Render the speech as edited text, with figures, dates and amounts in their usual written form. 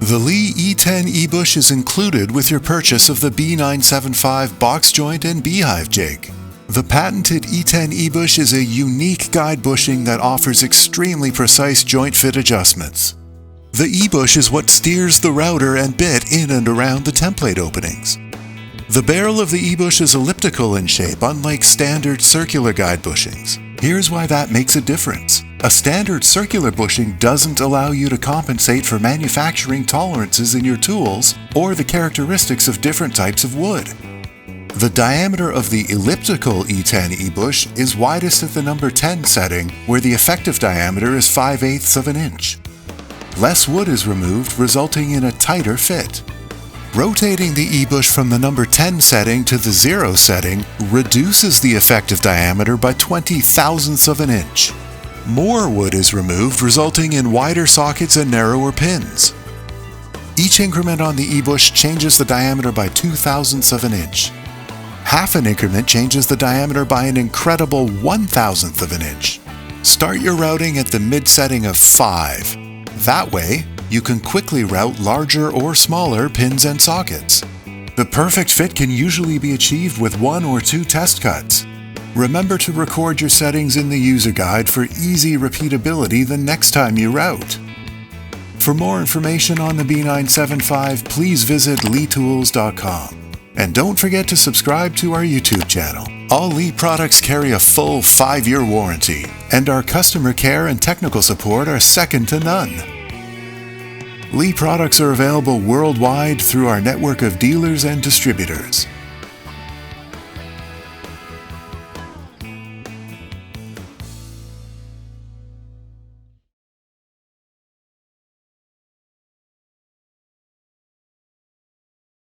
The Lee E10 E-bush is included with your purchase of the B975 box joint and beehive jig. The patented E10 E-bush is a unique guide bushing that offers extremely precise joint fit adjustments. The E-bush is what steers the router and bit in and around the template openings. The barrel of the E-bush is elliptical in shape, unlike standard circular guide bushings. Here's why that makes a difference. A standard circular bushing doesn't allow you to compensate for manufacturing tolerances in your tools or the characteristics of different types of wood. The diameter of the elliptical E10 E-bush is widest at the number 10 setting, where the effective diameter is 5/8 of an inch. Less wood is removed, resulting in a tighter fit. Rotating the E-bush from the number 10 setting to the 0 setting reduces the effective diameter by 20/1000ths of an inch. More wood is removed, resulting in wider sockets and narrower pins. Each increment on the E-bush changes the diameter by 2/1000ths of an inch. Half an increment changes the diameter by an incredible 1/1000th of an inch. Start your routing at the mid-setting of 5. That way, you can quickly route larger or smaller pins and sockets. The perfect fit can usually be achieved with 1 or 2 test cuts. Remember to record your settings in the user guide for easy repeatability the next time you route. For more information on the B975, please visit leetools.com. And don't forget to subscribe to our YouTube channel. All Lee products carry a full 5-year warranty, and our customer care and technical support are second to none. Lee products are available worldwide through our network of dealers and distributors.